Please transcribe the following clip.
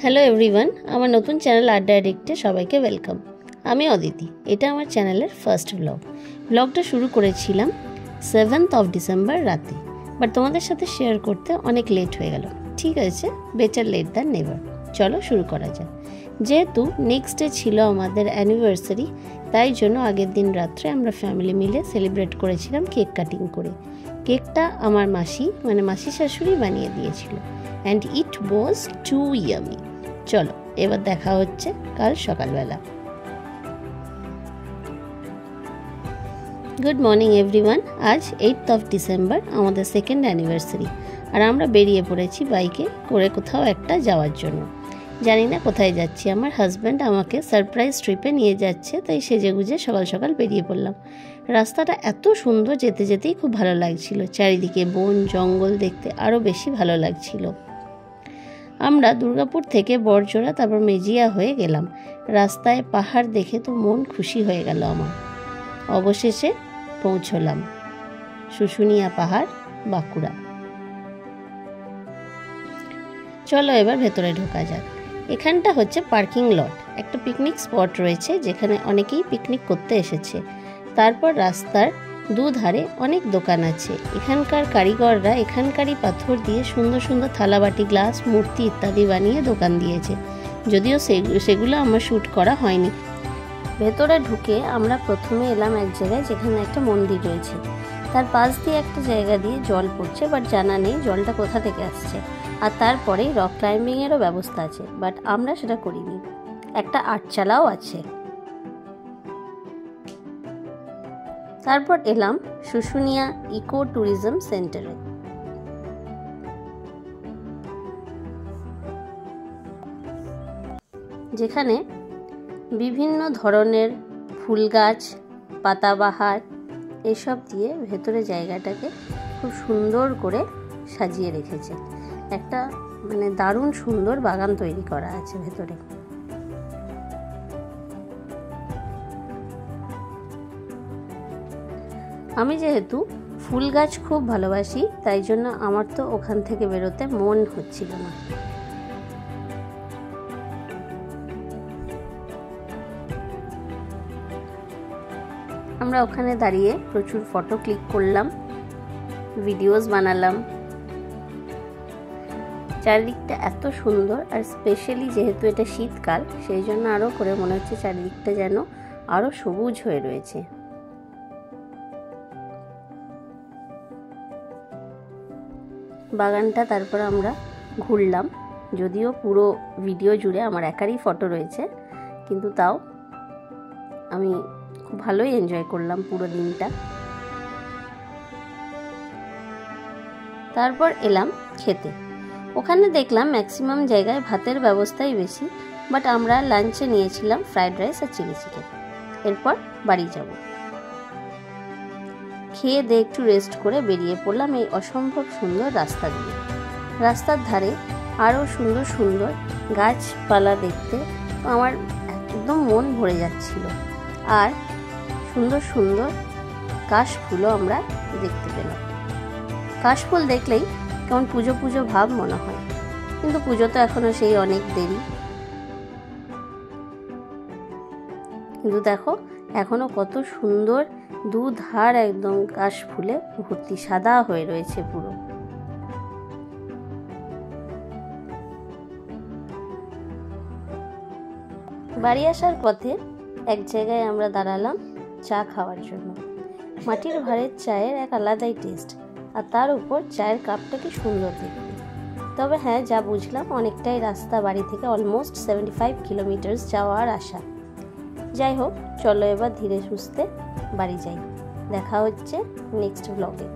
Hello everyone, আমার নতুন channel আড্ডা অ্যাডিক্টে সবাইকে ওয়েলকাম। আমি অদিতি, এটা আমার চ্যানেলের ফার্স্ট ব্লগটা শুরু করেছিলাম 7th of December রাতে, বাট তোমাদের সাথে শেয়ার করতে অনেক লেট হয়ে গেল। ঠিক আছে, বেটার লেট দ্যান নেভার। চলো শুরু করা যাক। যেহেতু নেক্সট ডে ছিল আমাদের অ্যানিভার্সারি, তাই জন্য আগের দিন রাত্রে আমরা ফ্যামিলি মিলে সেলিব্রেট করেছিলাম কেক কাটিং করে। কেকটা আমার মাসি শাশুড়ি বানিয়ে দিয়েছিল, and it was too yummy. চলো এবার দেখা হচ্ছে কাল সকালবেলা। Good morning everyone. আজ 8th of December আমাদের সেকেন্ড অ্যানিভার্সারি, আর আমরা বেরিয়ে পড়েছি বাইকে করে কোথাও একটা যাওয়ার জন্য। জানি না কোথায় যাচ্ছি, আমার হাজব্যান্ড আমাকে সারপ্রাইজ ট্রিপে নিয়ে যাচ্ছে, তাই সেজেগুজে সকাল সকাল বেরিয়ে পড়লাম। রাস্তাটা এত সুন্দর, যেতে যেতেই খুব ভালো লাগছিল। চারিদিকে বন জঙ্গল দেখতে আরও বেশি ভালো লাগছিল। আমরা দুর্গাপুর থেকে বড়জোড়া তারপর মেজিয়া হয়ে গেলাম। রাস্তায় পাহাড় দেখে তো মন খুশি হয়ে গেল আমার। অবশেষে পৌঁছলাম শুশুনিয়া পাহাড়, বাঁকুড়া। চলো এবার ভেতরে ঢোকা যাক। এখানটা হচ্ছে পার্কিং লট, একটা পিকনিক স্পট রয়েছে যেখানে অনেকেই পিকনিক করতে এসেছে। তারপর রাস্তার দুধারে অনেক দোকান আছে। এখানকার কারিগররা এখানকারই পাথর দিয়ে সুন্দর সুন্দর থালাবাটি, গ্লাস, মূর্তি ইত্যাদি বানিয়ে দোকান দিয়েছে, যদিও সেগুলো আমার শ্যুট করা হয়নি। ভেতরে ঢুকে আমরা প্রথমে এলাম এক জায়গায় যেখানে একটা মন্দির রয়েছে। তার পাশ দিয়ে একটা জায়গা দিয়ে জল পড়ছে, বাট জানা নেই জলটা কোথা থেকে আসছে। আর তারপরেই রক ক্লাইম্বিংয়েরও ব্যবস্থা আছে, বাট আমরা সেটা করিনি। একটা আটচালাও আছে। তারপর এলাম শুশুনিয়া ইকো ট্যুরিজম সেন্টারে। যেখানে বিভিন্ন ধরনের ফুল গাছ, পাতাবাহার এসব দিয়ে ভেতরে জায়গাটাকে খুব সুন্দর করে সাজিয়ে রেখেছে। একটা দারুণ সুন্দর বাগান তৈরি করা আছে ভেতরে। আমি যেহেতু ফুল গাছ খুব ভালোবাসি, তাই জন্য আমার তো ওখান থেকে বেরোতে মন হচ্ছিল না। আমরা ওখানে দাঁড়িয়ে প্রচুর ফটো ক্লিক করলাম, ভিডিওস বানালাম। চারিদিকটা এত সুন্দর, আর স্পেশালি যেহেতু এটা শীতকাল, সেই জন্য আরও করে মনে হচ্ছে চারিদিকটা যেন আরও সবুজ হয়ে রয়েছে। বাগানটা তারপর আমরা ঘুরলাম, যদিও পুরো ভিডিও জুড়ে আমার একারই ফটো রয়েছে, কিন্তু তাও আমি খুব ভালোই এনজয় করলাম পুরো দিনটা। তারপর এলাম খেতে। ওখানে দেখলাম ম্যাক্সিমাম জায়গায় ভাতের ব্যবস্থাই বেশি, বাট আমরা লাঞ্চে নিয়েছিলাম ফ্রাইড রাইস আর চিলি চিকেন। এরপর বাড়ি যাব। খেয়ে দিয়ে একটু রেস্ট করে বেরিয়ে পড়লাম এই অসম্ভব সুন্দর রাস্তা দিয়ে। রাস্তার ধারে আরও সুন্দর সুন্দর গাছপালা দেখতে আমার একদম মন ভরে যাচ্ছিল, আর সুন্দর সুন্দর কাশফুলও আমরা দেখতে পেলাম। কাশফুল দেখলেই কেমন পুজো পুজো ভাব মনে হয়, কিন্তু পুজো তো এখনো সেই অনেক দেরি। কিন্তু দেখো এখনো কত সুন্দর, দুধার একদম কাশফুলে ভর্তি, সাদা হয়ে রয়েছে পুরো। বাড়ি আসার পথে এক জায়গায় আমরা দাঁড়ালাম চা খাওয়ার জন্য। মাটির ভাঁড়ের চায়ের এক আলাদাই টেস্ট, আর তার উপর চায়ের কাপটা কি সুন্দর দেখতে। তবে হ্যাঁ, যা বুঝলাম অনেকটাই রাস্তা বাড়ি থেকে, অলমোস্ট 75 কিলোমিটার্স যাওয়ার আসা। যাই হোক, চলো এবার ধীরে সুস্থে বাড়ি যাই। দেখা হচ্ছে নেক্সট ব্লগে।